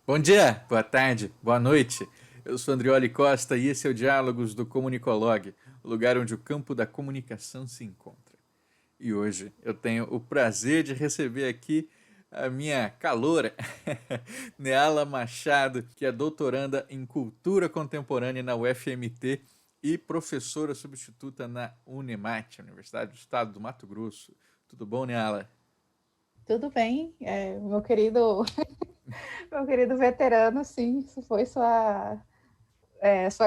Bom dia, boa tarde, boa noite. Eu sou Andrioli Costa e esse é o Diálogos do Comunicolog, o lugar onde o campo da comunicação se encontra. E hoje eu tenho o prazer de receber aqui a minha caloura, Neala Machado, que é doutoranda em Cultura Contemporânea na UFMT e professora substituta na Unemat, Universidade do Estado do Mato Grosso. Tudo bom, Neala? Tudo bem, meu querido, meu querido veterano, sim, isso foi sua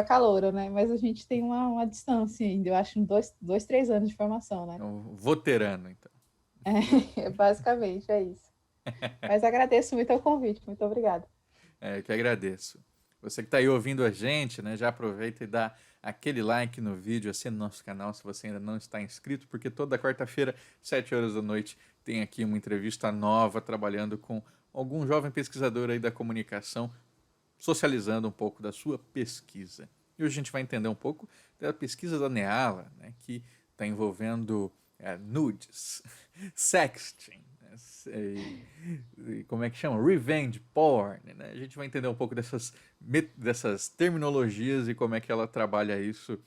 caloura, né? Mas a gente tem uma distância ainda, eu acho, dois, 3 anos de formação, né? Um veterano, então. Basicamente é isso. Mas agradeço muito o convite, muito obrigada. Eu que agradeço. Você que está aí ouvindo a gente, né, já aproveita e dá aquele like no vídeo, assina o nosso canal se você ainda não está inscrito, porque toda quarta-feira, 7 horas da noite, tem aqui uma entrevista nova trabalhando com algum jovem pesquisador aí da comunicação, socializando um pouco da sua pesquisa. E hoje a gente vai entender um pouco da pesquisa da Neala, né, que está envolvendo nudes, sexting, né, como é que chama? Revenge porn. Né? A gente vai entender um pouco dessas terminologias e como é que ela trabalha isso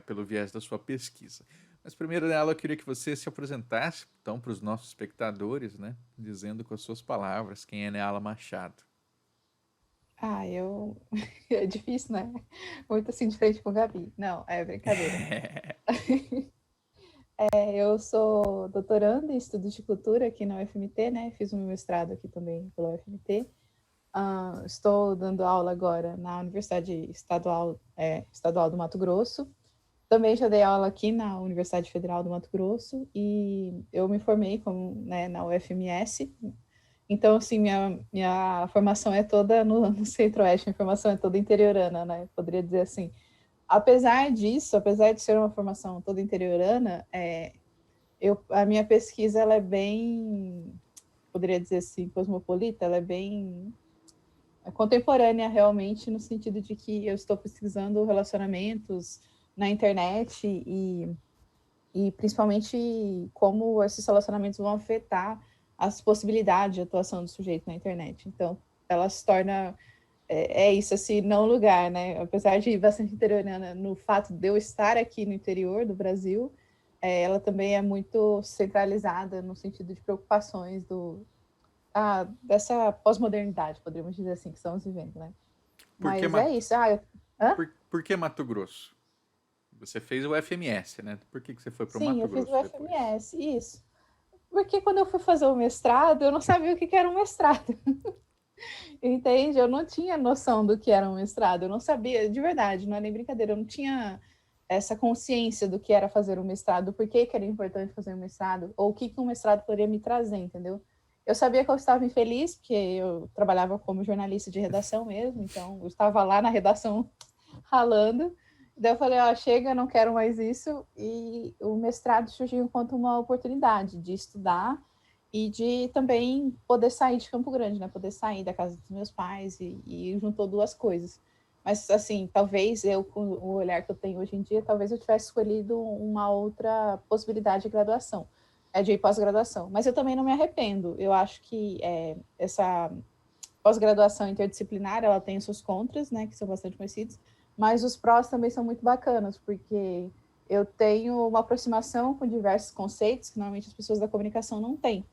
pelo viés da sua pesquisa. Mas primeiro, Neala, eu queria que você se apresentasse então para os nossos espectadores, né, dizendo com as suas palavras quem é Neala Machado. Eu. É difícil, né? Muito assim de frente com o Gabi. Não, é brincadeira. Eu sou doutoranda em estudos de cultura aqui na UFMT, né? Fiz um mestrado aqui também pela UFMT. Estou dando aula agora na Universidade Estadual do Mato Grosso. Também já dei aula aqui na Universidade Federal do Mato Grosso e eu me formei né, na UFMS. Então, assim, minha formação é toda no Centro-Oeste, minha formação é toda interiorana, né? Poderia dizer assim. Apesar disso, apesar de ser uma formação toda interiorana, a minha pesquisa ela é bem, poderia dizer assim, cosmopolita, ela é bem contemporânea realmente, no sentido de que eu estou pesquisando relacionamentos na internet e principalmente como esses relacionamentos vão afetar as possibilidades de atuação do sujeito na internet. Então, ela se torna isso, assim, não lugar, né? Apesar de ir bastante interiorana no fato de eu estar aqui no interior do Brasil, ela também é muito centralizada no sentido de preocupações dessa pós-modernidade, poderíamos dizer assim, que estamos vivendo, né? Por que, Mas é isso. Hã? por que Mato Grosso? Você fez o FMS, né? Por que você foi para o Sim, Mato eu fiz o Grosso depois? FMS, isso. Porque quando eu fui fazer o mestrado, eu não sabia o que era um mestrado. Entende? Eu não tinha noção do que era um mestrado. Eu não sabia, de verdade, não é nem brincadeira. Eu não tinha essa consciência do que era fazer um mestrado, por que era importante fazer um mestrado, ou o que um mestrado poderia me trazer, entendeu? Eu sabia que eu estava infeliz, porque eu trabalhava como jornalista de redação mesmo, então eu estava lá na redação ralando. Daí eu falei, chega, não quero mais isso. E o mestrado surgiu enquanto uma oportunidade de estudar e de também poder sair de Campo Grande, né? Poder sair da casa dos meus pais e juntou duas coisas. Mas, assim, talvez eu, com o olhar que eu tenho hoje em dia, talvez eu tivesse escolhido uma outra possibilidade de graduação, de pós-graduação. Mas eu também não me arrependo. Eu acho que essa pós-graduação interdisciplinar, ela tem os seus contras, né, que são bastante conhecidos, mas os prós também são muito bacanas, porque eu tenho uma aproximação com diversos conceitos que normalmente as pessoas da comunicação não têm,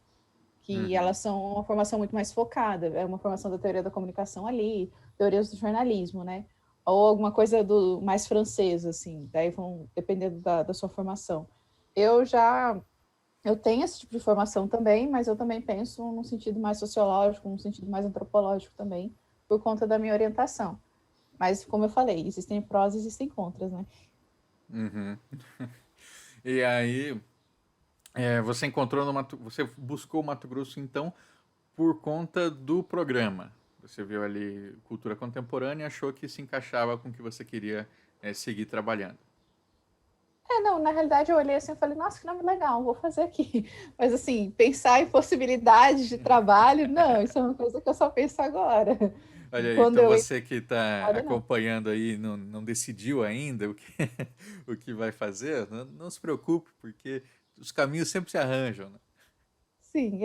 que Uhum. elas são uma formação muito mais focada, é uma formação da teoria da comunicação ali, teorias do jornalismo, né? Ou alguma coisa do mais francês, assim, daí vão dependendo da sua formação. Eu já eu tenho esse tipo de formação também, mas eu também penso num sentido mais sociológico, num sentido mais antropológico também, por conta da minha orientação. Mas, como eu falei, existem prós e existem contras, né? Uhum. E aí, você encontrou no Mato, você buscou o Mato Grosso então por conta do programa. Você viu ali cultura contemporânea e achou que se encaixava com o que você queria seguir trabalhando. Não, na realidade eu olhei assim e falei, nossa, que nome legal, vou fazer aqui. Mas, assim, pensar em possibilidades de trabalho, não, isso é uma coisa que eu só penso agora. Olha aí, Quando então eu entrei você que está na não. acompanhando aí, não decidiu ainda o que, o que vai fazer, não se preocupe, porque os caminhos sempre se arranjam, né? Sim,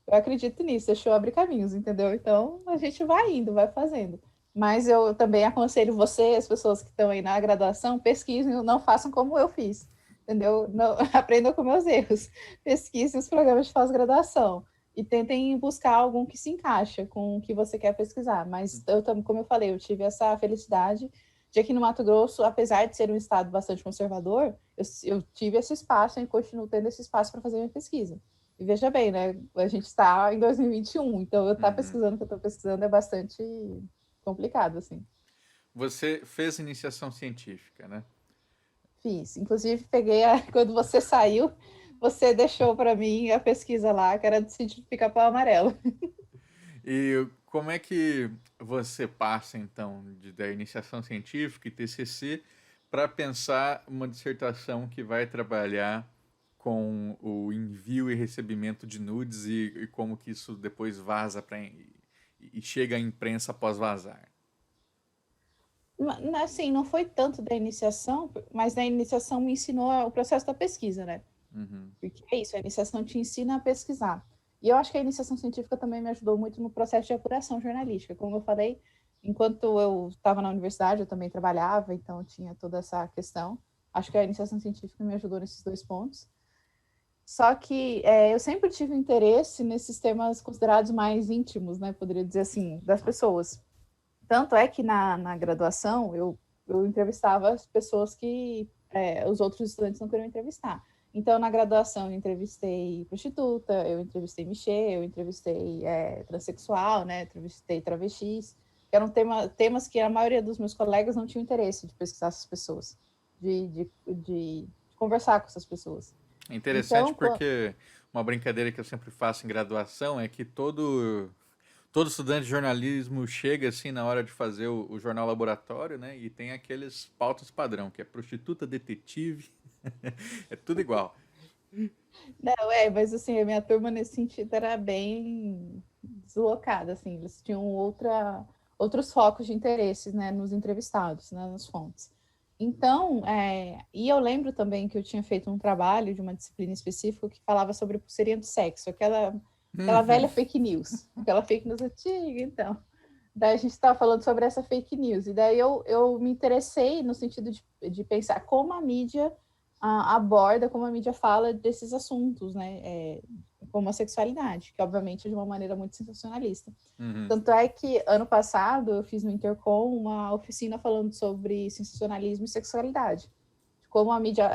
Eu acredito nisso, deixou abrir caminhos, entendeu? Então, a gente vai indo, vai fazendo. Mas eu também aconselho você, as pessoas que estão aí na graduação, pesquisem, não façam como eu fiz, entendeu? Não, aprendam com meus erros. Pesquisem os programas de pós-graduação e tentem buscar algum que se encaixa com o que você quer pesquisar. Mas eu também, como eu falei, eu tive essa felicidade de aqui no Mato Grosso, apesar de ser um estado bastante conservador, eu tive esse espaço e continuo tendo esse espaço para fazer minha pesquisa. E veja bem, né? A gente está em 2021, então eu estar pesquisando o que eu estou pesquisando é bastante complicado, assim. Você fez iniciação científica, né? Fiz. Inclusive, quando você saiu, você deixou para mim a pesquisa lá, que era de sítio do Pica-Pau Amarelo. E como é que você passa, então, da iniciação científica e TCC para pensar uma dissertação que vai trabalhar com o envio e recebimento de nudes e como que isso depois vaza e chega à imprensa após vazar? Assim, não foi tanto da iniciação, mas da iniciação me ensinou o processo da pesquisa, né? Uhum. Porque é isso, a iniciação te ensina a pesquisar. E eu acho que a iniciação científica também me ajudou muito no processo de apuração jornalística. Como eu falei, enquanto eu estava na universidade, eu também trabalhava, então tinha toda essa questão. Acho que a iniciação científica me ajudou nesses dois pontos. Só que eu sempre tive interesse nesses temas considerados mais íntimos, né? Poderia dizer assim, das pessoas. Tanto é que na graduação eu entrevistava as pessoas que os outros estudantes não queriam entrevistar. Então, na graduação, eu entrevistei prostituta, eu entrevistei Michê, eu entrevistei transexual, né? Entrevistei travestis, que eram temas que a maioria dos meus colegas não tinham interesse de pesquisar essas pessoas, de conversar com essas pessoas. É interessante Então, porque uma brincadeira que eu sempre faço em graduação é que todo estudante de jornalismo chega assim na hora de fazer o jornal laboratório, né? E tem aqueles pautas padrão, que é prostituta, detetive, é tudo igual. não, mas assim, a minha turma nesse sentido era bem deslocada, assim, eles tinham outros focos de interesses, né, nos entrevistados, né, nas fontes. Então, e eu lembro também que eu tinha feito um trabalho de uma disciplina específica que falava sobre pulseirinha do sexo, aquela velha Uhum. fake news, aquela fake news antiga, então. Daí a gente estava falando sobre essa fake news, e daí eu me interessei no sentido de pensar como a mídia aborda, como a mídia fala desses assuntos, né? Como a sexualidade, que obviamente é de uma maneira muito sensacionalista. Uhum. Tanto é que ano passado eu fiz no Intercom uma oficina falando sobre sensacionalismo e sexualidade. Como a mídia,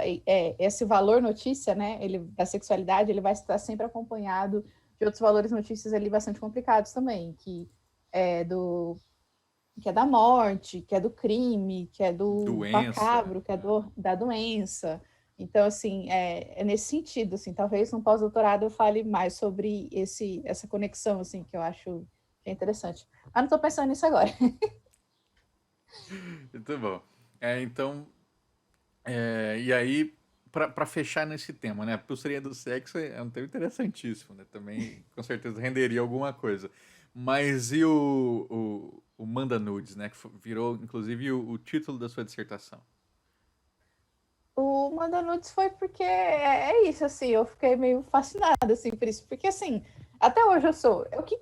esse valor notícia, né, da sexualidade, ele vai estar sempre acompanhado de outros valores notícias ali bastante complicados também, que é da morte, que é do crime, que é do Doença. macabro, que é da doença. Então, assim, é nesse sentido, assim, talvez no pós-doutorado eu fale mais sobre essa conexão, assim, que eu acho que é interessante. Mas não estou pensando nisso agora. Muito bom. Então, e aí, para fechar nesse tema, né? A pulseirinha do sexo é um tema interessantíssimo, né? Também, com certeza, renderia alguma coisa. Mas e o Manda Nudes, né? Que virou, inclusive, o título da sua dissertação. O Manda Nudes foi porque é isso, assim, eu fiquei meio fascinada, assim, por isso. Porque, assim, até hoje eu sou. O que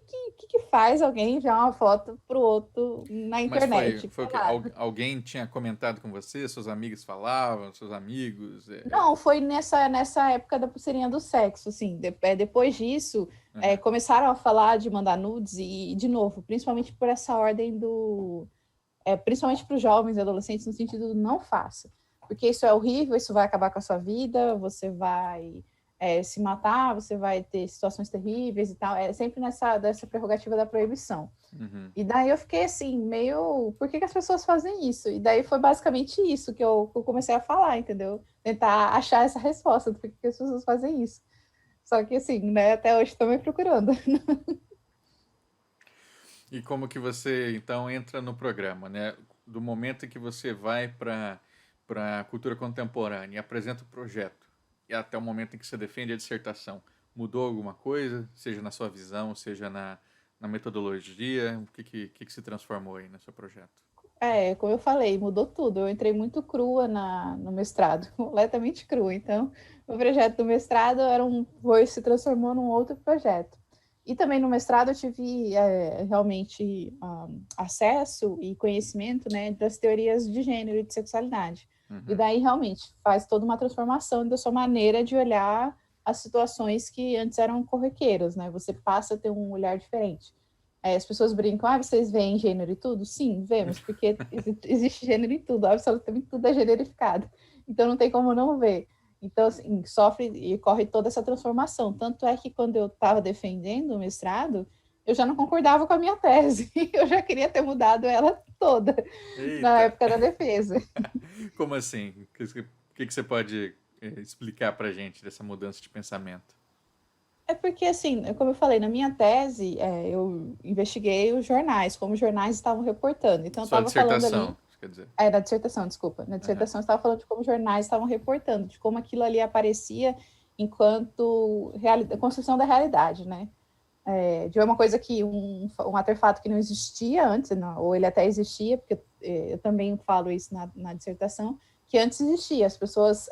faz alguém enviar uma foto pro outro na Mas internet? foi o quê? Alguém tinha comentado com você? Seus amigos falavam? Seus amigos? Não, foi nessa época da pulseirinha do sexo, assim. Depois disso, Uhum. começaram a falar de mandar nudes e, de novo, principalmente por essa ordem principalmente para os jovens e adolescentes, no sentido do não faça. Porque isso é horrível, isso vai acabar com a sua vida, você vai se matar, você vai ter situações terríveis e tal. É sempre dessa prerrogativa da proibição. Uhum. E daí eu fiquei assim, meio, por que as pessoas fazem isso? E daí foi basicamente isso que eu comecei a falar, entendeu? Tentar achar essa resposta do porquê as pessoas fazem isso. Só que assim, né, até hoje estou me procurando. E como que você então entra no programa, né? Do momento que você vai para a cultura contemporânea e apresenta o projeto e até o momento em que você defende a dissertação, mudou alguma coisa, seja na sua visão, seja na metodologia, o que se transformou aí no seu projeto? Como eu falei, mudou tudo. Eu entrei muito crua no mestrado, completamente crua. Então, o projeto do mestrado se transformou num outro projeto. E também no mestrado eu tive realmente acesso e conhecimento, né, das teorias de gênero e de sexualidade. E daí realmente faz toda uma transformação da sua maneira de olhar as situações que antes eram corriqueiras, né? Você passa a ter um olhar diferente. As pessoas brincam, vocês veem gênero e tudo? Sim, vemos, porque existe gênero em tudo, absolutamente tudo é generificado. Então não tem como não ver. Então, assim, sofre e corre toda essa transformação. Tanto é que quando eu estava defendendo o mestrado, eu já não concordava com a minha tese. Eu já queria ter mudado ela toda na Eita! época da defesa. Como assim? O que você pode explicar pra gente dessa mudança de pensamento? É porque, assim, como eu falei, na minha tese, eu investiguei os jornais, como os jornais estavam reportando. Então, eu Sua estava falando dissertação, ali. quer dizer. Na dissertação, desculpa. Na Uhum. dissertação, eu estava falando de como os jornais estavam reportando, de como aquilo ali aparecia enquanto construção da realidade, né? De uma coisa que um artefato que não existia antes, não, ou ele até existia, porque eu também falo isso na dissertação, que antes existia. As pessoas,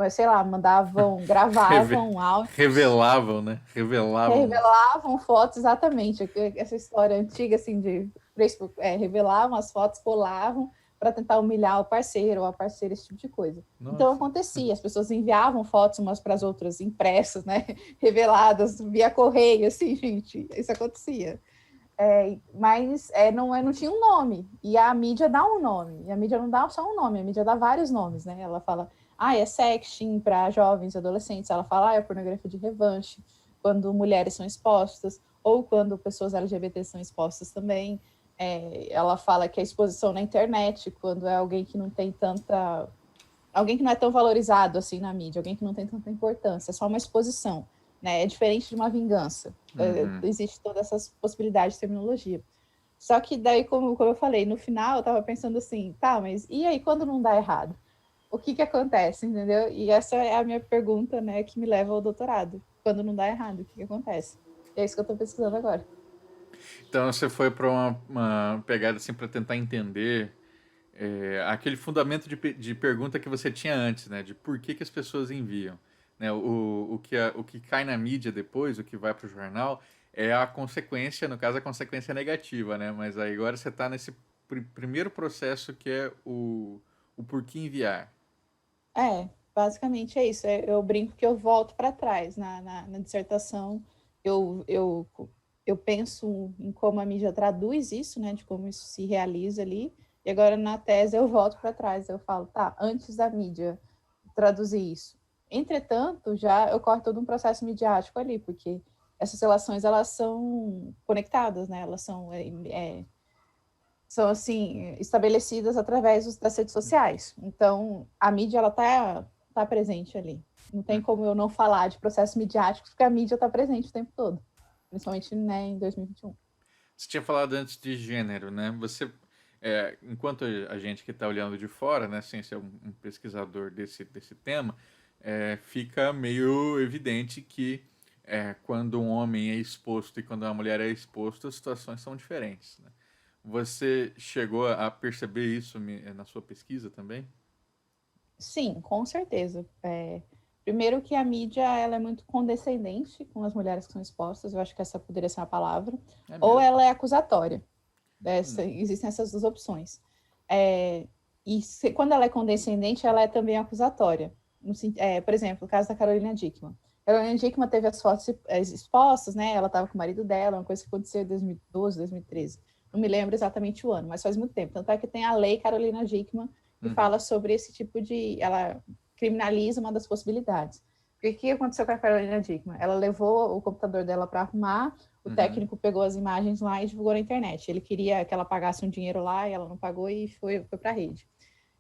sei lá, mandavam, gravavam áudios, Revelavam, né? Revelavam. revelavam fotos, exatamente. Essa história antiga, assim, de Facebook, revelavam as fotos, colavam para tentar humilhar o parceiro ou a parceira, esse tipo de coisa. Então Nossa. acontecia, as pessoas enviavam fotos umas para as outras, impressas, né, reveladas via correio, assim, gente, isso acontecia. Mas não tinha um nome, e a mídia dá um nome, e a mídia não dá só um nome, a mídia dá vários nomes, né? Ela fala, é sexting para jovens e adolescentes, ela fala, é pornografia de revanche, quando mulheres são expostas, ou quando pessoas LGBT são expostas também. Ela fala que a exposição na internet, quando é alguém que não tem tanta... alguém que não é tão valorizado assim na mídia, alguém que não tem tanta importância, é só uma exposição, né? É diferente de uma vingança. Existe todas essas possibilidades de terminologia. Só que daí, como eu falei, no final eu estava pensando assim, tá, mas e aí quando não dá errado? O que acontece, entendeu? E essa é a minha pergunta, né, que me leva ao doutorado. Quando não dá errado, o que acontece? E é isso que eu estou pesquisando agora. Então você foi para uma pegada assim para tentar entender aquele fundamento de pergunta que você tinha antes, né? De por que as pessoas enviam. Né? O que cai na mídia depois, o que vai para o jornal, é a consequência, no caso, a consequência negativa, né? Mas aí agora você está nesse primeiro processo que é o porquê enviar. Basicamente é isso. Eu brinco que eu volto para trás na dissertação. Eu penso em como a mídia traduz isso, né, de como isso se realiza ali. E agora na tese eu volto para trás. Eu falo, tá, antes da mídia traduzir isso. Entretanto, já ocorre todo um processo midiático ali, porque essas relações elas são conectadas, né? Elas são assim estabelecidas através das redes sociais. Então, a mídia ela tá presente ali. Não tem como eu não falar de processos midiáticos, porque a mídia está presente o tempo todo, principalmente, né, em 2021. Você tinha falado antes de gênero, né? Você, enquanto a gente que está olhando de fora, né, sem ser um pesquisador desse tema, fica meio evidente que quando um homem é exposto e quando uma mulher é exposta, as situações são diferentes, né? Você chegou a perceber isso na sua pesquisa também? Sim, com certeza. Primeiro que a mídia ela é muito condescendente com as mulheres que são expostas, eu acho que essa poderia ser a palavra, É ou mesmo? ela é acusatória. Existem essas duas opções. Quando ela é condescendente, ela é também acusatória. Por exemplo, o caso da Carolina Dickmann. Carolina Dickmann teve as fotos expostas, né? Ela estava com o marido dela, uma coisa que aconteceu em 2012, 2013. Não me lembro exatamente o ano, mas faz muito tempo. Tanto é que tem a lei Carolina Dickmann, que fala sobre esse tipo de... Ela criminaliza uma das possibilidades. O que aconteceu com a Carolina Dickmann? Ela levou o computador dela para arrumar, o técnico pegou as imagens lá e divulgou na internet. Ele queria que ela pagasse um dinheiro lá e ela não pagou e foi para a rede.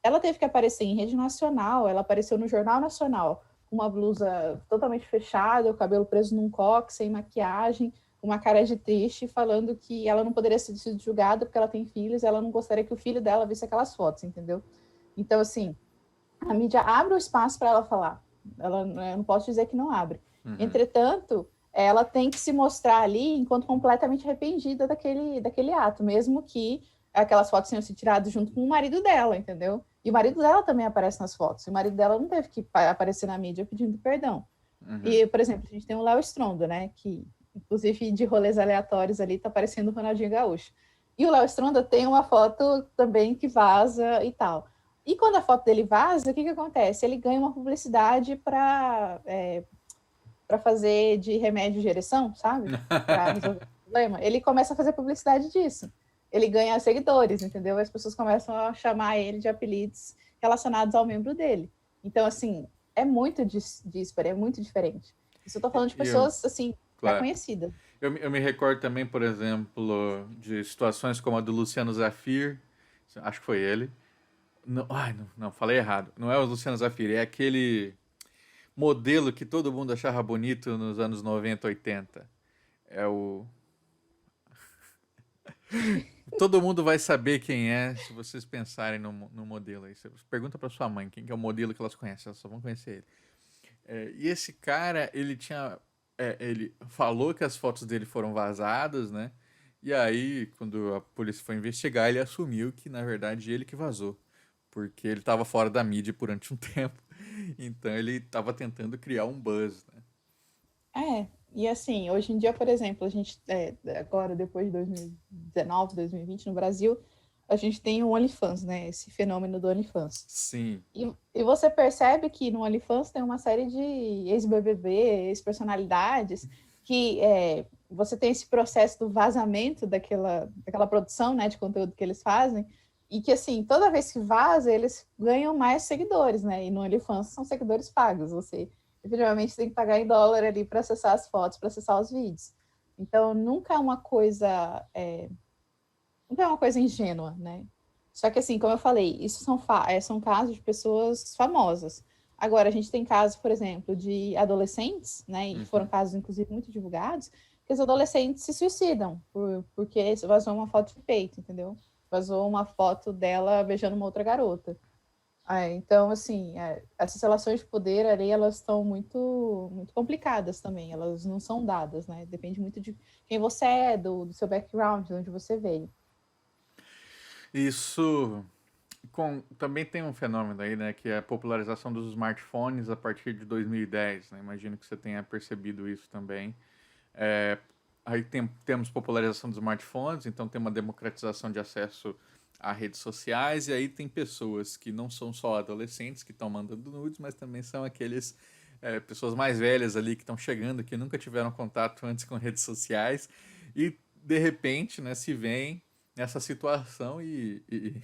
Ela teve que aparecer em rede nacional, ela apareceu no Jornal Nacional, com uma blusa totalmente fechada, o cabelo preso num coque, sem maquiagem, uma cara de triste, falando que ela não poderia ser julgada porque ela tem filhos e ela não gostaria que o filho dela visse aquelas fotos, entendeu? Então, assim, a mídia abre o espaço para ela falar. Eu não posso dizer que não abre. Entretanto, ela tem que se mostrar ali enquanto completamente arrependida daquele ato, mesmo que aquelas fotos tenham sido tiradas junto com o marido dela, entendeu? E o marido dela também aparece nas fotos. E o marido dela não teve que aparecer na mídia pedindo perdão. E, por exemplo, a gente tem o Léo Stronda, né? Que inclusive de rolês aleatórios ali, tá parecendo o Ronaldinho Gaúcho. E o Léo Stronda tem uma foto também que vaza e tal. E quando a foto dele vaza, o que acontece? Ele ganha uma publicidade para fazer de remédio de ereção, sabe? Para resolver o problema. Ele começa a fazer publicidade disso. Ele ganha seguidores, entendeu? As pessoas começam a chamar ele de apelidos relacionados ao membro dele. Então, assim, é muito dísparo, é muito diferente. Isso eu tô falando de E eu, pessoas, assim, já claro. conhecidas. Eu me recordo também, por exemplo, de situações como a do Luciano Zafir, acho que foi ele. Não, ai, não, falei errado. Não é o Luciano Zafir, é aquele modelo que todo mundo achava bonito nos anos 90, 80. É o. Todo mundo vai saber quem é se vocês pensarem no modelo aí. Você pergunta pra sua mãe quem que é o modelo que elas conhecem, elas só vão conhecer ele. E esse cara, ele tinha. Ele falou que as fotos dele foram vazadas, né? E aí, quando a polícia foi investigar, ele assumiu que, na verdade, ele que vazou. Porque ele estava fora da mídia durante um tempo. Então ele estava tentando criar um buzz, né? E assim, hoje em dia, por exemplo, a gente, agora, depois de 2019, 2020, no Brasil, a gente tem o OnlyFans, né? Esse fenômeno do OnlyFans. Sim. E você percebe que no OnlyFans tem uma série de ex-BBB, ex-personalidades, que você tem esse processo do vazamento daquela produção, né, de conteúdo que eles fazem, e que, assim, toda vez que vaza, eles ganham mais seguidores, né? E no OnlyFans são seguidores pagos, você efetivamente tem que pagar em dólar ali para acessar as fotos, para acessar os vídeos. Então, nunca é uma coisa ingênua, né? Só que, assim, como eu falei, isso são casos de pessoas famosas. Agora, a gente tem casos, por exemplo, de adolescentes, né? E foram casos, inclusive, muito divulgados, que os adolescentes se suicidam porque vazou uma foto de peito, entendeu? Vazou uma foto dela beijando uma outra garota. Então, assim, essas relações de poder ali, elas estão muito, muito complicadas também. Elas não são dadas, né? Depende muito de quem você é, do seu background, de onde você veio. Isso também tem um fenômeno aí, né, que é a popularização dos smartphones a partir de 2010, né? Imagino que você tenha percebido isso também. É, aí temos popularização dos smartphones, então tem uma democratização de acesso a redes sociais, e aí tem pessoas que não são só adolescentes que estão mandando nudes, mas também são aqueles pessoas mais velhas ali que estão chegando, que nunca tiveram contato antes com redes sociais, e de repente, né, se veem nessa situação e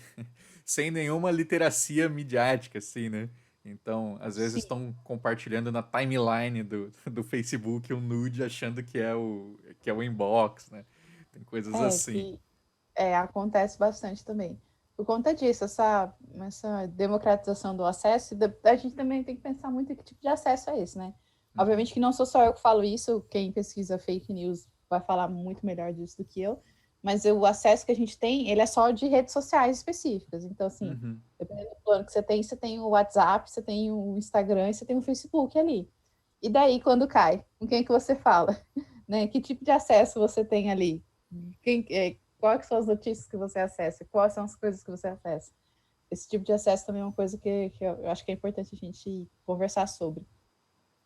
sem nenhuma literacia midiática, assim, né? Então, às vezes Sim. estão compartilhando na timeline do Facebook um nude achando que é o inbox, né? Tem coisas assim. Que acontece bastante também. Por conta disso, essa democratização do acesso, a gente também tem que pensar muito em que tipo de acesso é esse, né? Uhum. Obviamente que não sou só eu que falo isso, quem pesquisa fake news vai falar muito melhor disso do que eu, mas o acesso que a gente tem, ele é só de redes sociais específicas. Então, assim, Uhum. dependendo do plano que você tem o WhatsApp, você tem o Instagram e você tem o Facebook ali. E daí, quando cai, com quem que você fala? Né? Que tipo de acesso você tem ali? Quais são as notícias que você acessa? Quais são as coisas que você acessa? Esse tipo de acesso também é uma coisa que eu acho que é importante a gente conversar sobre.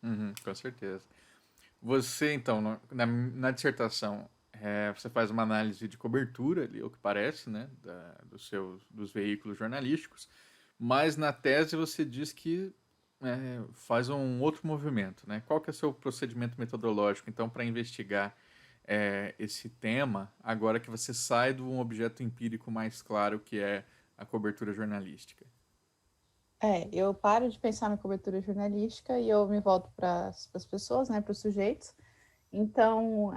Uhum, com certeza. Você, então, na dissertação, você faz uma análise de cobertura ali, o que parece, né, dos veículos jornalísticos, mas na tese você diz que faz um outro movimento, né? Qual que é o seu procedimento metodológico, então, para investigar esse tema, agora que você sai de um objeto empírico mais claro, que é a cobertura jornalística? Eu paro de pensar na cobertura jornalística e eu me volto para as pessoas, né, para os sujeitos. Então,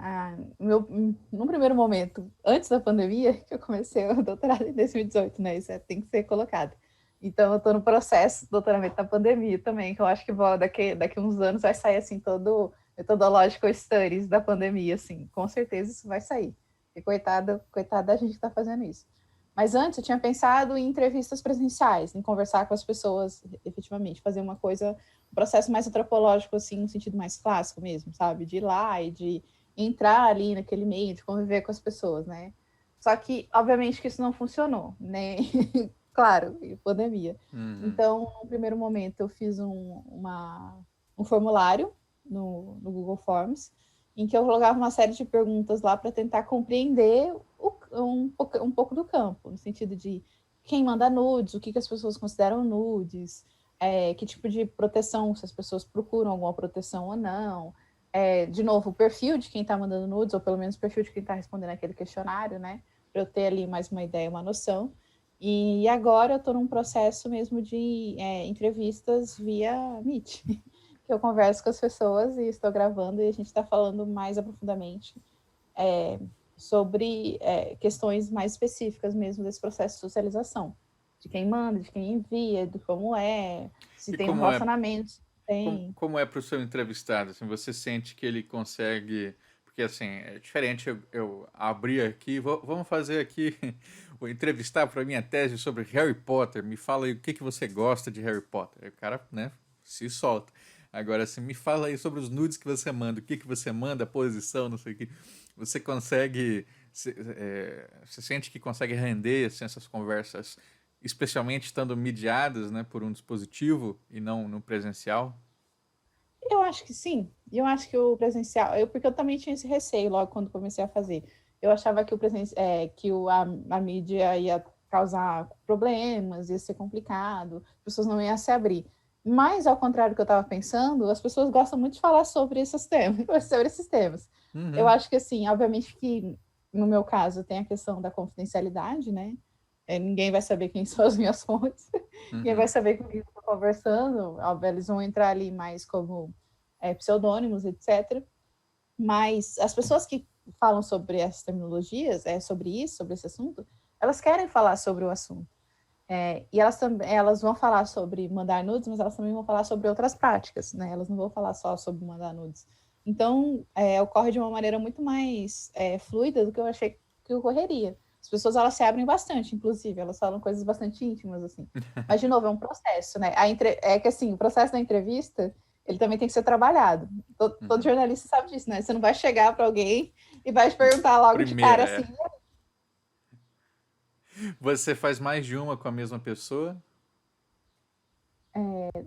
no primeiro momento, antes da pandemia, que eu comecei o doutorado em 2018, né? Isso tem que ser colocado. Então, eu estou no processo do doutoramento da pandemia também, que eu acho que daqui uns anos vai sair, assim, todo metodological studies da pandemia, assim. Com certeza isso vai sair. E coitada da gente que está fazendo isso. Mas antes eu tinha pensado em entrevistas presenciais, em conversar com as pessoas efetivamente, fazer um processo mais antropológico, assim, no sentido mais clássico mesmo, sabe? De ir lá e de entrar ali naquele meio, de conviver com as pessoas, né? Só que, obviamente, que isso não funcionou, né? Claro, pandemia. Uhum. Então, no primeiro momento, eu fiz um formulário no Google Forms, em que eu colocava uma série de perguntas lá para tentar compreender um pouco do campo, no sentido de quem manda nudes, o que as pessoas consideram nudes, que tipo de proteção, se as pessoas procuram alguma proteção ou não. De novo, o perfil de quem está mandando nudes, ou pelo menos o perfil de quem está respondendo aquele questionário, né? Para eu ter ali mais uma ideia, uma noção. E agora eu estou num processo mesmo de entrevistas via Meet, que eu converso com as pessoas e estou gravando e a gente está falando mais aprofundadamente sobre questões mais específicas mesmo desse processo de socialização. De quem manda, de quem envia, de como se E tem um como é, relacionamento, se tem... como é para o seu entrevistado? Assim, você sente que ele consegue... Porque, assim, é diferente eu abrir aqui... Vamos fazer aqui... Vou entrevistar para minha tese sobre Harry Potter. Me fala aí o que você gosta de Harry Potter. Aí o cara, né, se solta. Agora, assim, me fala aí sobre os nudes que você manda. O que você manda, a posição, não sei o que. Você consegue... Você sente que consegue render assim, essas conversas, especialmente estando mediadas, né, por um dispositivo e não no presencial? Eu acho que sim. Eu acho que o presencial, porque eu também tinha esse receio logo quando comecei a fazer. Eu achava que a mídia ia causar problemas, ia ser complicado, as pessoas não iam se abrir. Mas, ao contrário do que eu estava pensando, as pessoas gostam muito de falar sobre esses temas, sobre esses temas. Eu Uhum, acho que, assim, obviamente que, no meu caso, tem a questão da confidencialidade, né? Ninguém vai saber quem são as minhas fontes, ninguém vai uhum. saber com quem eu estou conversando. Óbvio, eles vão entrar ali mais como pseudônimos, etc. Mas as pessoas que falam sobre essas terminologias, sobre isso, sobre esse assunto, elas querem falar sobre o assunto. E elas vão falar sobre mandar nudes, mas elas também vão falar sobre outras práticas, né? Elas não vão falar só sobre mandar nudes. Então, ocorre de uma maneira muito mais fluida do que eu achei que ocorreria. As pessoas, elas se abrem bastante, inclusive, elas falam coisas bastante íntimas, assim. Mas, de novo, é um processo, né? É que, assim, o processo da entrevista, ele também tem que ser trabalhado. Todo Uhum. jornalista sabe disso, né? Você não vai chegar para alguém e vai te perguntar logo de cara, Primeira, assim, é. Você faz mais de uma com a mesma pessoa?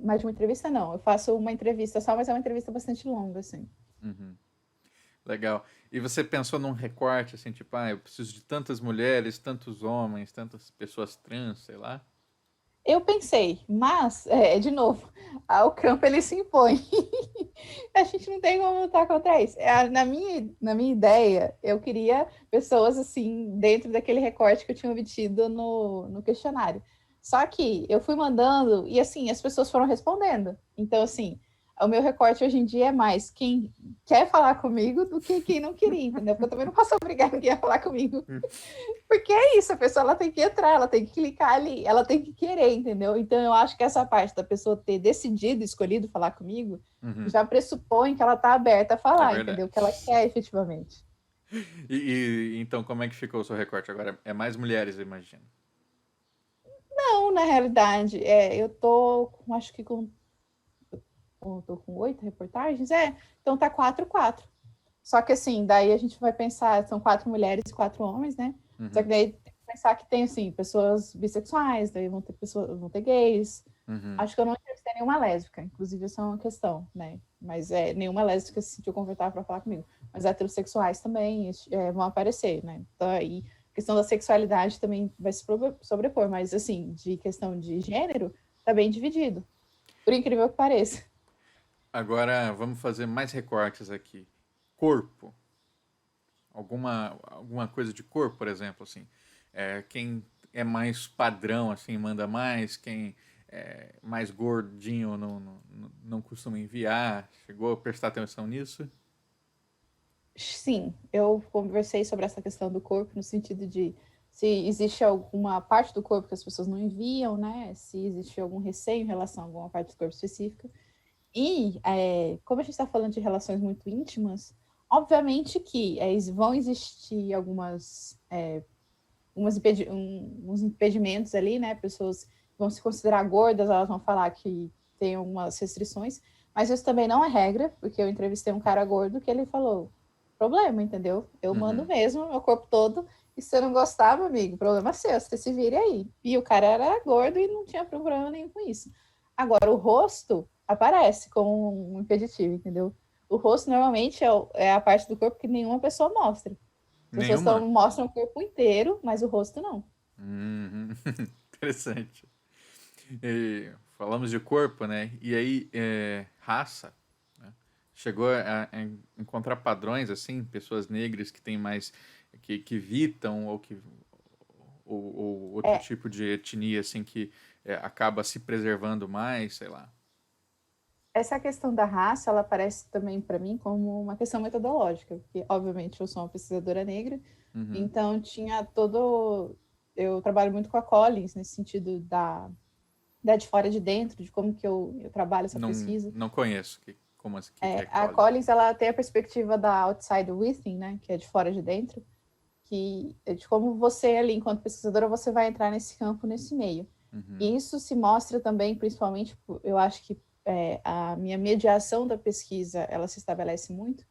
mais de uma entrevista, não. Eu faço uma entrevista só, mas é uma entrevista bastante longa, assim. Uhum. Legal. E você pensou num recorte, assim, tipo, eu preciso de tantas mulheres, tantos homens, tantas pessoas trans, sei lá? Eu pensei, mas, de novo, o campo ele se impõe. A gente não tem como lutar contra isso. Na minha ideia, eu queria pessoas assim, dentro daquele recorte que eu tinha obtido no questionário. Só que eu fui mandando e assim, as pessoas foram respondendo. Então, assim, o meu recorte hoje em dia é mais quem quer falar comigo do que quem não queria, entendeu? Porque eu também não posso obrigar ninguém a falar comigo. Porque é isso, a pessoa ela tem que entrar, ela tem que clicar ali, ela tem que querer, entendeu? Então eu acho que essa parte da pessoa ter decidido, escolhido falar comigo, Uhum. já pressupõe que ela está aberta a É falar, verdade. entendeu? Que ela quer efetivamente. Então, como é que ficou o seu recorte agora? É mais mulheres, eu imagino. Não, na realidade, eu tô com, acho que tô com 8 reportagens, então tá 4-4. Só que assim, daí a gente vai pensar, são 4 mulheres e 4 homens, né? Só Uhum. que daí tem que pensar que tem, assim, pessoas bissexuais, daí vão ter gays. Uhum. Acho que eu não entrevistei nenhuma lésbica, inclusive isso é uma questão, né? Mas nenhuma lésbica se sentiu confortável para falar comigo. Mas heterossexuais também vão aparecer, né? Então aí, a questão da sexualidade também vai se sobrepor, mas assim, de questão de gênero, tá bem dividido, por incrível que pareça. Agora, vamos fazer mais recortes aqui. Corpo. Alguma coisa de corpo, por exemplo, assim. Quem é mais padrão, assim, manda mais. Quem é mais gordinho não costuma enviar. Chegou a prestar atenção nisso? Sim, eu conversei sobre essa questão do corpo, no sentido de se existe alguma parte do corpo que as pessoas não enviam, né? Se existe algum receio em relação a alguma parte do corpo específica. E, como a gente está falando de relações muito íntimas, obviamente que vão existir uns impedimentos ali, né? Pessoas vão se considerar gordas, elas vão falar que tem algumas restrições, mas isso também não é regra, porque eu entrevistei um cara gordo que ele falou: problema, entendeu? Eu mando Uhum. mesmo, meu corpo todo, e se você não gostar, meu amigo, problema seu, você se vire aí. E o cara era gordo e não tinha problema nenhum com isso. Agora, o rosto aparece como um impeditivo, entendeu? O rosto normalmente é a parte do corpo que nenhuma pessoa mostra. As pessoas Nenhuma? mostram o corpo inteiro, mas o rosto não. Uhum. Interessante. E falamos de corpo, né? E aí, raça, né? Chegou a encontrar padrões, assim, pessoas negras que têm mais, que evitam ou outro É, tipo de etnia, assim, que acaba se preservando mais, sei lá. essa questão da raça, ela aparece também para mim como uma questão metodológica, porque, obviamente, eu sou uma pesquisadora negra, Uhum. então tinha todo. Eu trabalho muito com a Collins, nesse sentido da de fora de dentro, de como que eu trabalho essa Não, pesquisa. não conheço. Como assim, que é A Collins? Collins, ela tem a perspectiva da outside within, né, que é de fora de dentro, que é de como você ali, enquanto pesquisadora, você vai entrar nesse campo, nesse meio. Uhum. E isso se mostra também, principalmente, eu acho que a minha mediação da pesquisa, ela se estabelece muito,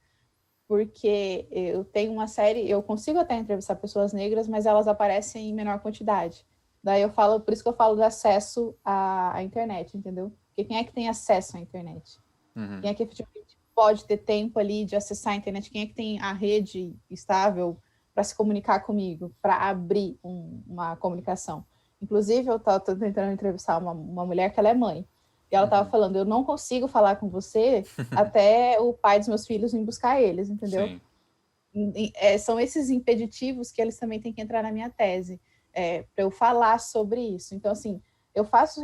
porque eu tenho uma série, eu consigo até entrevistar pessoas negras, mas elas aparecem em menor quantidade. Daí eu falo, por isso que eu falo do acesso à internet, entendeu? Porque quem é que tem acesso à internet? Uhum. Quem é que efetivamente pode ter tempo ali de acessar a internet? Quem é que tem a rede estável para se comunicar comigo, para abrir uma comunicação? Inclusive, eu estava tentando entrevistar uma mulher que ela é mãe. E ela estava Uhum. falando, eu não consigo falar com você até o pai dos meus filhos vir buscar eles, entendeu? Sim. São esses impeditivos que eles também têm que entrar na minha tese, para eu falar sobre isso. Então, assim, eu faço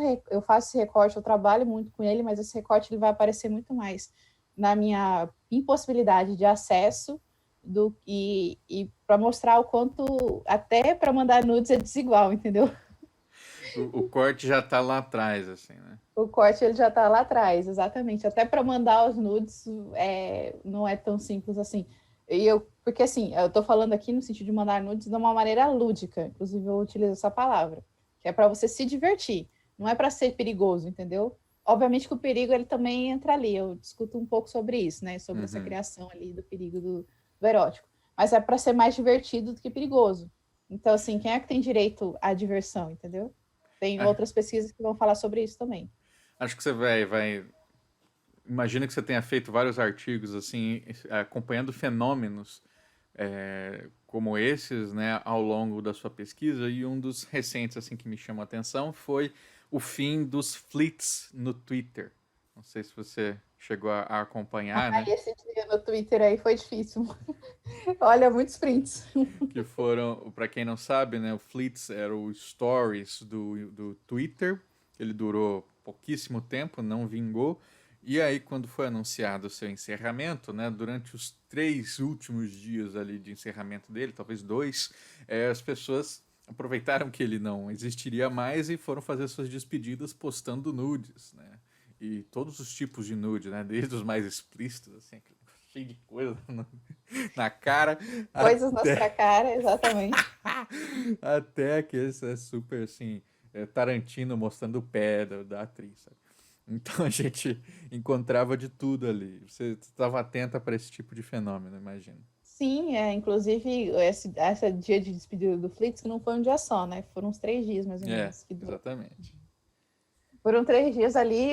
esse recorte, eu trabalho muito com ele, mas esse recorte ele vai aparecer muito mais na minha impossibilidade de acesso e para mostrar o quanto, até para mandar nudes é desigual, entendeu? O corte já tá lá atrás, assim, né? O corte ele já está lá atrás, exatamente. Até para mandar os nudes não é tão simples assim. Porque assim, eu estou falando aqui no sentido de mandar nudes de uma maneira lúdica, inclusive eu utilizo essa palavra, que é para você se divertir, não é para ser perigoso, entendeu? Obviamente que o perigo ele também entra ali. Eu discuto um pouco sobre isso, né? Sobre essa Uhum. criação ali do perigo do erótico. Mas é para ser mais divertido do que perigoso. Então, assim, quem é que tem direito à diversão, entendeu? Tem Ah, outras pesquisas que vão falar sobre isso também. acho que você vai. Imagina que você tenha feito vários artigos, assim, acompanhando fenômenos como esses, né, ao longo da sua pesquisa, e um dos recentes, assim, que me chamou a atenção foi o fim dos fleets no Twitter. Não sei se você chegou a acompanhar, Ah, né? esse dia no Twitter aí foi difícil. Olha, muitos prints. Que foram, para quem não sabe, né, o Fleets era o Stories do Twitter. Ele durou pouquíssimo tempo, não vingou. E aí, quando foi anunciado o seu encerramento, né, durante os 3 últimos dias ali de encerramento dele, talvez 2, as pessoas aproveitaram que ele não existiria mais e foram fazer suas despedidas postando nudes, né? E todos os tipos de nude, né? Desde os mais explícitos, assim, cheio de coisa na cara, Coisas na até sua cara, exatamente. até que esse é super assim, Tarantino mostrando o pé da atriz, sabe? Então a gente encontrava de tudo ali. Você estava atenta para esse tipo de fenômeno, imagino. Sim, inclusive esse dia de despedida do Flix, que não foi um dia só, né? Foram uns 3 dias, mais ou É, menos, que durou. exatamente. Foram 3 dias ali,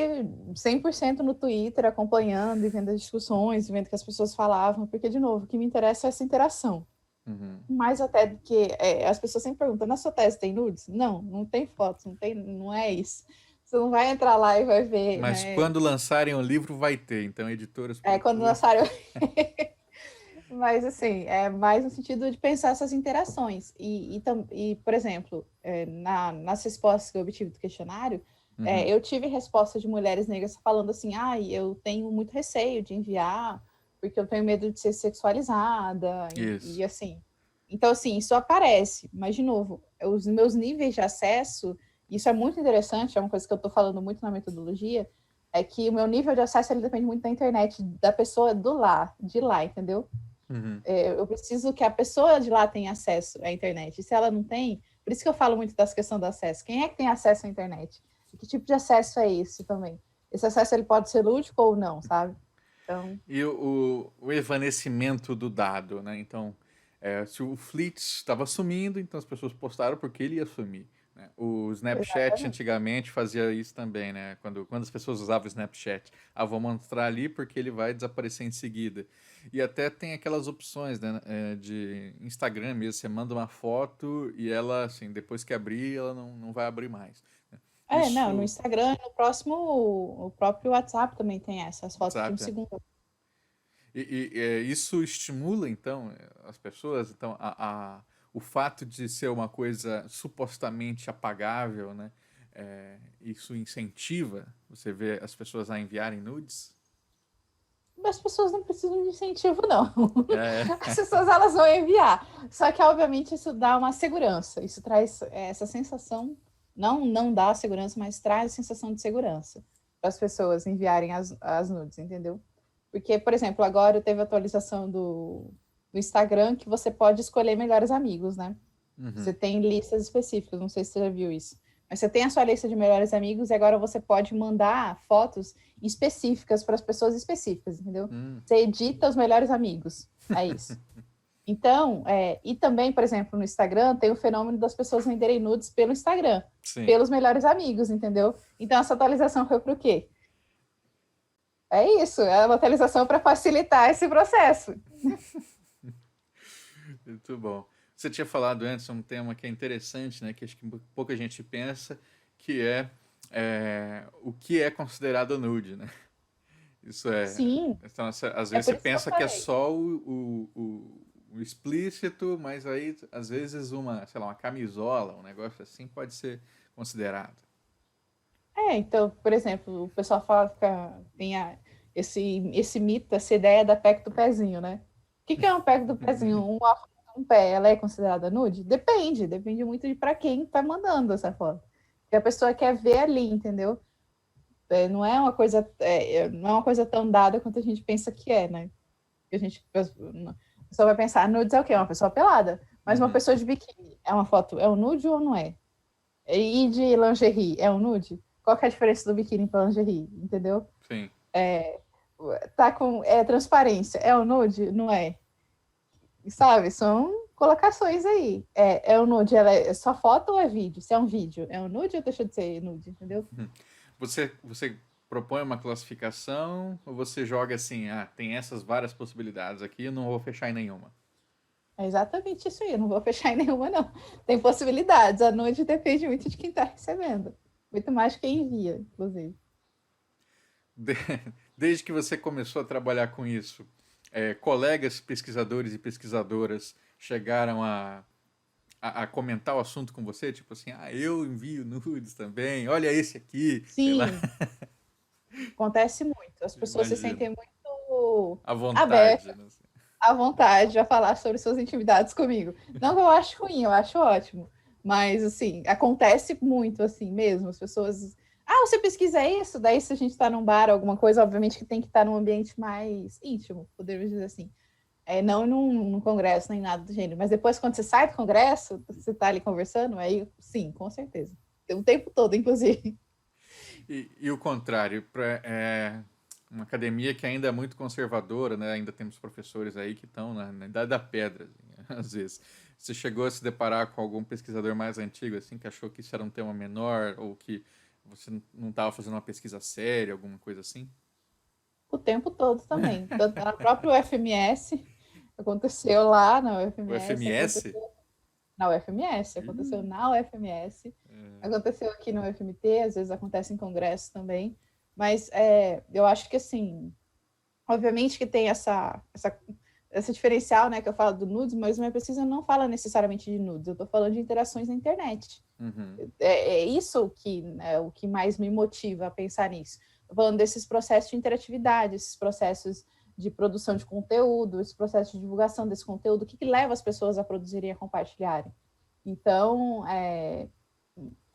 100% no Twitter, acompanhando e vendo as discussões, vendo o que as pessoas falavam, porque, de novo, o que me interessa é essa interação. Uhum. Mais até do que as pessoas sempre perguntam, na sua tese tem nudes? Não, não tem fotos, não é isso. Você não vai entrar lá e vai ver, Mas né? quando lançarem o livro vai ter, então editoras Quando procurem. lançaram. Mas, assim, é mais no sentido de pensar essas interações. Por exemplo, nas respostas que eu obtive do questionário, Uhum. eu tive respostas de mulheres negras falando assim: eu tenho muito receio de enviar, porque eu tenho medo de ser sexualizada, Isso. assim. Então, assim, isso aparece. Mas, de novo, os meus níveis de acesso, isso é muito interessante, é uma coisa que eu estou falando muito na metodologia, é que o meu nível de acesso ele depende muito da internet, da pessoa de lá, entendeu? Uhum. Eu preciso que a pessoa de lá tenha acesso à internet. E se ela não tem, por isso que eu falo muito dessa questão do acesso. Quem é que tem acesso à internet? E que tipo de acesso é esse também? Esse acesso ele pode ser lúdico ou não, sabe? Então, E o evanecimento do dado, né? Então, se o Fleet estava sumindo, então as pessoas postaram porque ele ia sumir. né? O Snapchat Exatamente. antigamente fazia isso também, né? Quando as pessoas usavam o Snapchat. Ah, vou mostrar ali porque ele vai desaparecer em seguida. E até tem aquelas opções, né, de Instagram mesmo. Você manda uma foto e ela, assim, depois que abrir, ela não vai abrir mais, né? Não, no Isso, Instagram, no próximo, o próprio WhatsApp também tem essas fotos de um WhatsApp, é. segundo. Isso estimula, então, as pessoas. Então, o fato de ser uma coisa supostamente apagável, né? Isso incentiva você vê as pessoas a enviarem nudes? As pessoas não precisam de incentivo, não. É. As pessoas elas vão enviar. Só que, obviamente, isso dá uma segurança. Isso traz essa sensação, não dá segurança, mas traz a sensação de segurança para as pessoas enviarem as nudes, entendeu? Porque, por exemplo, agora teve a atualização do Instagram que você pode escolher melhores amigos, né? Você Uhum. tem listas específicas, não sei se você já viu isso. Mas você tem a sua lista de melhores amigos e agora você pode mandar fotos específicas para as pessoas específicas, entendeu? Hum, Você edita os melhores amigos. É isso. Então, e também, por exemplo, no Instagram, tem o fenômeno das pessoas venderem nudes pelo Instagram, sim. pelos melhores amigos, entendeu? Então, essa atualização foi para o quê? É isso, é uma atualização para facilitar esse processo. Muito bom. Você tinha falado antes um tema que é interessante, né? Que acho que pouca gente pensa, que o que é considerado nude, né? Isso é. Sim, Então, às é vezes por você isso que eu pensa que é falei. só o explícito, mas aí, às vezes, sei lá, uma camisola, um negócio assim, pode ser considerado. Então, por exemplo, o pessoal fala que tem esse mito, essa ideia da PEC do pezinho, né? O que é um PEC do pezinho? Uma foto de um pé, ela é considerada nude? Depende muito de para quem tá mandando essa foto. Que a pessoa quer ver ali, entendeu? Não é uma coisa tão dada quanto a gente pensa que é, né? Que a pessoa vai pensar, nudes é o quê? Uma pessoa pelada. Mas uma Uhum, pessoa de biquíni, é uma foto, é um nude ou não é? E de lingerie, é um nude? Qual que é a diferença do biquíni para lingerie? Entendeu? sim. Tá com transparência, é um nude? Não é? Sabe? São colocações aí. É um nude, ela é só foto ou é vídeo? Se é um vídeo, é um nude ou deixa de ser nude? Entendeu? Uhum. Você propõe uma classificação ou você joga assim, tem essas várias possibilidades aqui, eu não vou fechar em nenhuma? É exatamente isso aí. Eu não vou fechar em nenhuma, não. Tem possibilidades. A nude depende muito de quem está recebendo. Muito mais quem envia, inclusive. De- Desde que você começou a trabalhar com isso, colegas pesquisadores e pesquisadoras chegaram a comentar o assunto com você? Tipo assim, eu envio nudes também, olha esse aqui, sei lá. Sim, acontece muito. As pessoas se Imagino. sentem muito À vontade, abertas, né? à vontade a falar sobre suas intimidades comigo. Não que eu acho ruim, eu acho ótimo. Mas, assim, acontece muito assim mesmo. As pessoas. Ah, você pesquisa isso? Daí, se a gente está num bar, alguma coisa, obviamente que tem que estar num ambiente mais íntimo, podemos dizer assim. Não num congresso, nem nada do gênero. Mas depois, quando você sai do congresso, você está ali conversando, aí sim, com certeza. O tempo todo, inclusive. E o contrário, uma academia que ainda é muito conservadora, né? Ainda temos professores aí que estão na idade da pedra, assim, às vezes. Você chegou a se deparar com algum pesquisador mais antigo, assim, que achou que isso era um tema menor, ou que você não estava fazendo uma pesquisa séria, alguma coisa assim? O tempo todo também. Tanto na própria UFMS, aconteceu lá na O UFMS, FMS? aconteceu na UFMS, aconteceu Ih, na UFMS, aconteceu aqui no UFMT, às vezes acontece em congresso também. Mas eu acho que, assim, obviamente que tem essa diferencial, né, que eu falo do nudes, mas minha pesquisa não fala necessariamente de nudes, eu estou falando de interações na internet. uhum, É isso que, né, o que mais me motiva a pensar nisso. Estou falando desses processos de interatividade, esses processos de produção de conteúdo, esse processo de divulgação desse conteúdo, o que leva as pessoas a produzirem e a compartilharem. Então,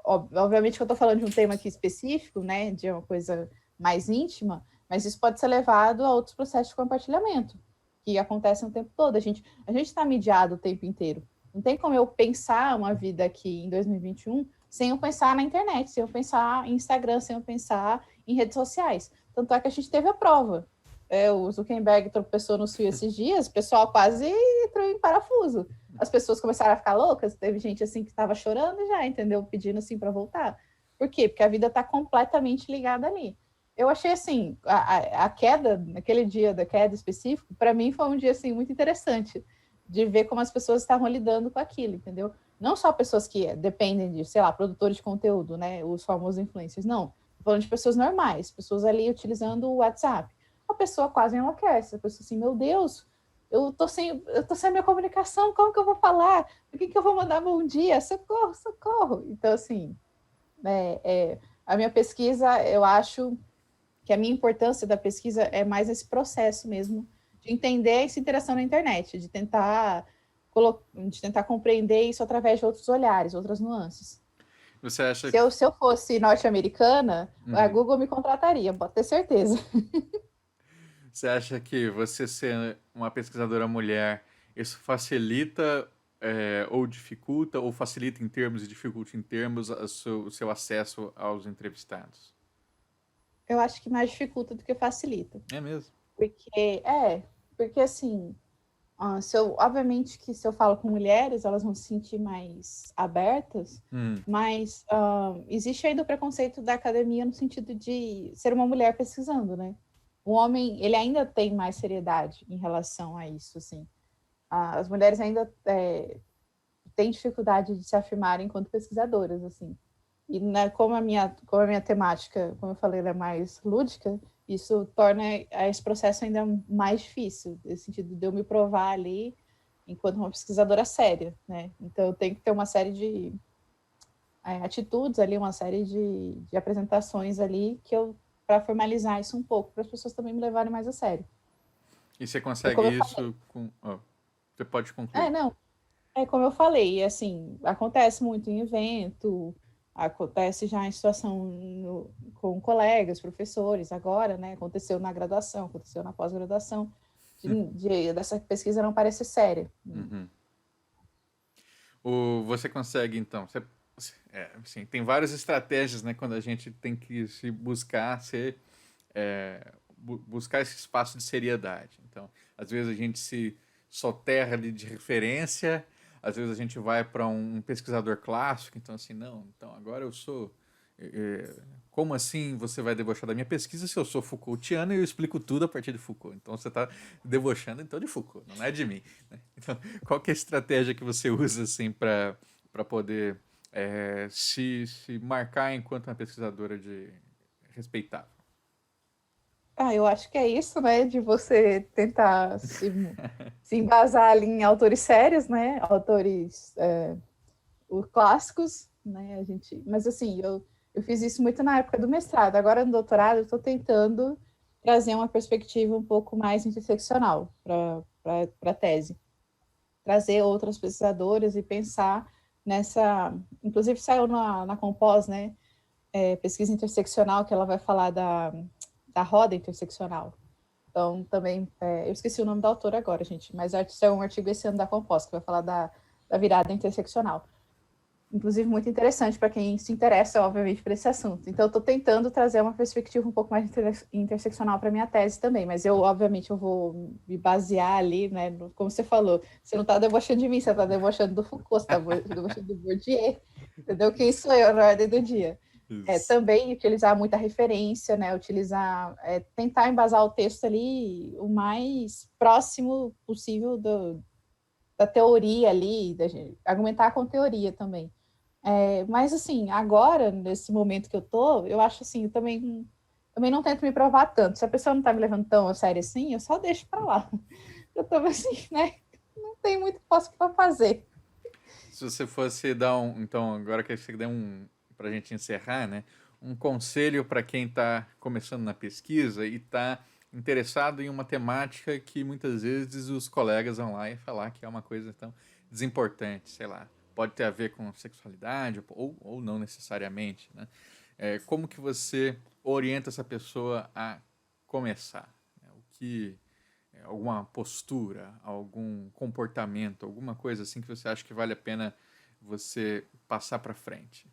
obviamente que eu estou falando de um tema aqui específico, né, de uma coisa mais íntima, mas isso pode ser levado a outros processos de compartilhamento, que acontecem o tempo todo. A gente está mediado o tempo inteiro. Não tem como eu pensar uma vida aqui em 2021 sem eu pensar na internet, sem eu pensar em Instagram, sem eu pensar em redes sociais. Tanto é que a gente teve a prova. O Zuckerberg tropeçou no fio esses dias, o pessoal quase entrou em parafuso. as pessoas começaram a ficar loucas, teve gente assim que estava chorando já, entendeu? Pedindo assim para voltar. Por quê? Porque a vida está completamente ligada ali. Eu achei assim, a queda, naquele dia da queda específico, para mim foi um dia assim muito interessante de ver como as pessoas estavam lidando com aquilo, entendeu? Não só pessoas que dependem de, sei lá, produtores de conteúdo, né, os famosos influencers, não. Tô falando de pessoas normais, pessoas ali utilizando o WhatsApp. A pessoa quase enlouquece, a pessoa assim, meu Deus, eu tô sem a minha comunicação, como que eu vou falar? Por que eu vou mandar bom dia? Socorro, socorro. Então, assim, a minha pesquisa, eu acho que a minha importância da pesquisa é mais esse processo mesmo, de entender essa interação na internet, de tentar compreender isso através de outros olhares, outras nuances. Você acha Se eu fosse norte-americana, a Uhum. Google me contrataria, pode ter certeza. Você acha que você ser uma pesquisadora mulher, isso facilita ou dificulta, ou facilita em termos e dificulta em termos o seu acesso aos entrevistados? Eu acho que mais dificulta do que facilita. É mesmo? Porque assim, obviamente que se eu falo com mulheres, elas vão se sentir mais abertas, mas existe ainda o preconceito da academia no sentido de ser uma mulher pesquisando, né? O homem, ele ainda tem mais seriedade em relação a isso, assim. As mulheres ainda têm dificuldade de se afirmarem enquanto pesquisadoras, assim. E como a minha temática, como eu falei, ela é mais lúdica, isso torna esse processo ainda mais difícil, no sentido de eu me provar ali enquanto uma pesquisadora séria, né? Então, eu tenho que ter uma série de atitudes ali, uma série de apresentações ali, para formalizar isso um pouco, para as pessoas também me levarem mais a sério. E você E consegue como eu falei, isso com. Você pode concluir. não, como eu falei, assim, acontece muito em evento, acontece já em situação com colegas, professores, agora, né? Aconteceu na graduação, aconteceu na pós-graduação, dessa pesquisa não parecer séria. Uhum. Você consegue, então. Assim, tem várias estratégias, né, quando a gente tem que se buscar buscar esse espaço de seriedade. Então, às vezes a gente se soterra ali de referência, às vezes a gente vai para um pesquisador clássico, então assim, não, então agora eu sou. Como assim você vai debochar da minha pesquisa se eu sou Foucaultiano e eu explico tudo a partir de Foucault? Então você está debochando então de Foucault, não é de mim. Né? Então, qual que é a estratégia que você usa assim para poder se marcar enquanto uma pesquisadora de respeitável? Eu acho que é isso, né? De você tentar se embasar ali em autores sérios, né? Autores os clássicos, né? Mas assim, eu fiz isso muito na época do mestrado. Agora no doutorado eu estou tentando trazer uma perspectiva um pouco mais interseccional para a tese, trazer outras pesquisadoras e pensar nessa, inclusive saiu na Compós, né? Pesquisa interseccional, que ela vai falar da roda interseccional. Então, também, eu esqueci o nome da autora agora, gente, mas é um artigo esse ano da Compós, que vai falar da virada interseccional. Inclusive, muito interessante para quem se interessa, obviamente, por esse assunto. Então, eu estou tentando trazer uma perspectiva um pouco mais interseccional para a minha tese também, mas obviamente, eu vou me basear ali, né, como você falou, você não está debochando de mim, você está debochando do Foucault, você está debochando do Bourdieu, entendeu? Quem sou eu na ordem do dia? Também utilizar muita referência, né, tentar embasar o texto ali o mais próximo possível da teoria ali, argumentar com teoria também. Mas, assim, agora, nesse momento que eu acho assim, eu também não tento me provar tanto. Se a pessoa não tá me levando tão a sério assim, eu só deixo para lá. Eu tô assim, né? Não tem muito que posso fazer. Se você fosse dar então, agora que você der para a gente encerrar, né? Um conselho para quem está começando na pesquisa e está interessado em uma temática que muitas vezes os colegas vão lá e falar que é uma coisa tão desimportante, sei lá, pode ter a ver com sexualidade ou não necessariamente, né? Como que você orienta essa pessoa a começar? Né? Alguma postura, algum comportamento, alguma coisa assim que você acha que vale a pena você passar para frente?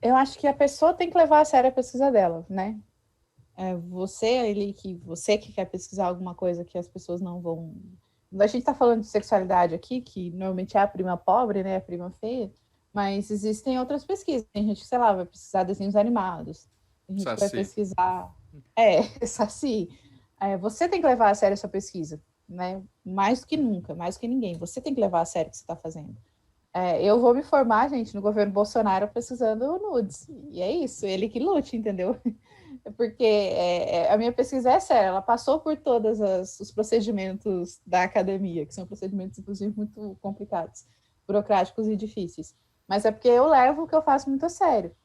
Eu acho que a pessoa tem que levar a sério a pesquisa dela, né? Você que quer pesquisar alguma coisa que as pessoas não vão A gente está falando de sexualidade aqui, que normalmente é a prima pobre, né, a prima feia, mas existem outras pesquisas. Tem gente que, sei lá, vai pesquisar desenhos animados, tem gente que vai Saci. pesquisar... Saci. Você tem que levar a sério essa pesquisa, né? Mais do que nunca, mais do que ninguém. Você tem que levar a sério o que você está fazendo. Eu vou me formar, gente, no governo Bolsonaro precisando nudes. E é isso, ele que lute, entendeu? Porque a minha pesquisa é séria, ela passou por todos os procedimentos da academia, que são procedimentos, inclusive, muito complicados, burocráticos e difíceis. Mas é porque eu levo o que eu faço muito a sério.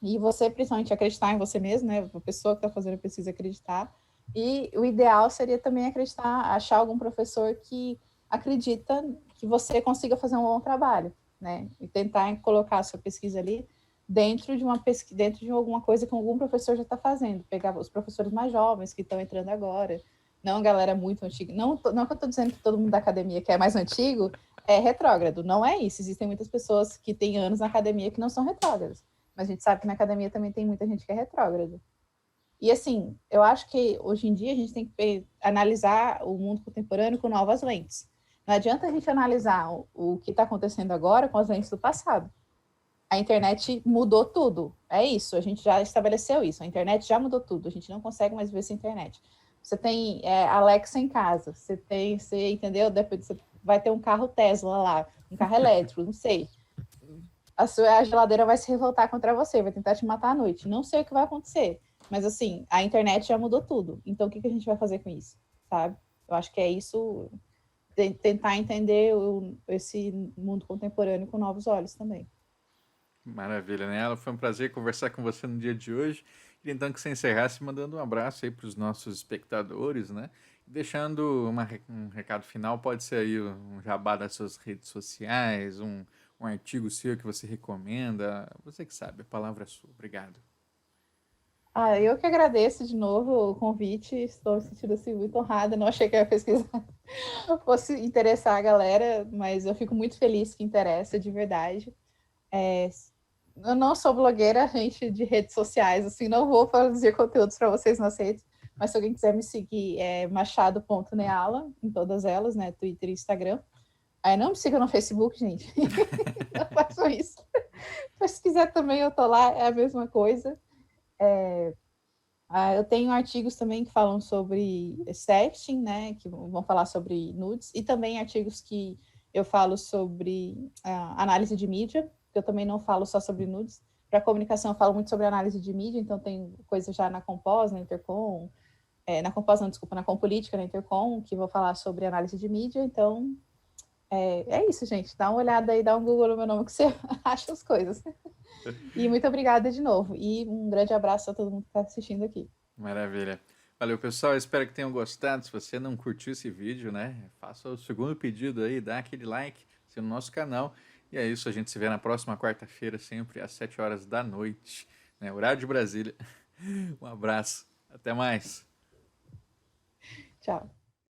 E você, principalmente, acreditar em você mesmo, né? A pessoa que está fazendo a pesquisa acreditar. E o ideal seria também acreditar, achar algum professor que acredita que você consiga fazer um bom trabalho, né? E tentar colocar a sua pesquisa ali dentro de uma pesquisa, dentro de alguma coisa que algum professor já está fazendo. Pegar os professores mais jovens que estão entrando agora, não a galera muito antiga. Não que eu estou dizendo que todo mundo da academia que é mais antigo é retrógrado. Não é isso. Existem muitas pessoas que têm anos na academia que não são retrógradas. Mas a gente sabe que na academia também tem muita gente que é retrógrada. E assim, eu acho que hoje em dia a gente tem que analisar o mundo contemporâneo com novas lentes. Não adianta a gente analisar o que está acontecendo agora com as lentes do passado. A internet mudou tudo. É isso, a gente já estabeleceu isso. A internet já mudou tudo. A gente não consegue mais ver sem internet. Você tem Alexa em casa, você entendeu? Depois você vai ter um carro Tesla lá, um carro elétrico, não sei. A geladeira vai se revoltar contra você, vai tentar te matar à noite. Não sei o que vai acontecer, mas assim, a internet já mudou tudo. Então, o que a gente vai fazer com isso, sabe? Eu acho que é isso, tentar entender esse mundo contemporâneo com novos olhos também. Maravilha, né? Foi um prazer conversar com você no dia de hoje. Queria então que você encerrasse mandando um abraço aí para os nossos espectadores, né? Deixando um recado final, pode ser aí um jabá das suas redes sociais, um artigo seu que você recomenda. Você que sabe, a palavra é sua. Obrigado. Eu que agradeço de novo o convite, estou me sentindo assim muito honrada, não achei que a pesquisa fosse interessar a galera, mas eu fico muito feliz que interessa, de verdade. Eu não sou blogueira, gente, de redes sociais, assim, não vou produzir conteúdos para vocês nas redes, mas se alguém quiser me seguir, é machado.neala, em todas elas, né, Twitter e Instagram. Não me siga no Facebook, gente, não façam isso. Mas se quiser também, eu tô lá, é a mesma coisa. Eu tenho artigos também que falam sobre sexting, né, que vão falar sobre nudes, e também artigos que eu falo sobre análise de mídia, que eu também não falo só sobre nudes. Para comunicação, eu falo muito sobre análise de mídia, então tem coisa já na Compós, na Intercom, na Compós não, desculpa, na Compolítica, na Intercom, que vou falar sobre análise de mídia, então é isso, gente. Dá uma olhada aí, dá um Google no meu nome que você acha as coisas. E muito obrigada de novo. E um grande abraço a todo mundo que está assistindo aqui. Maravilha. Valeu, pessoal. Espero que tenham gostado. Se você não curtiu esse vídeo, né? Faça o segundo pedido aí, dá aquele like no nosso canal. E é isso, a gente se vê na próxima quarta-feira, sempre às 7 horas da noite, né? Horário de Brasília. Um abraço. Até mais. Tchau.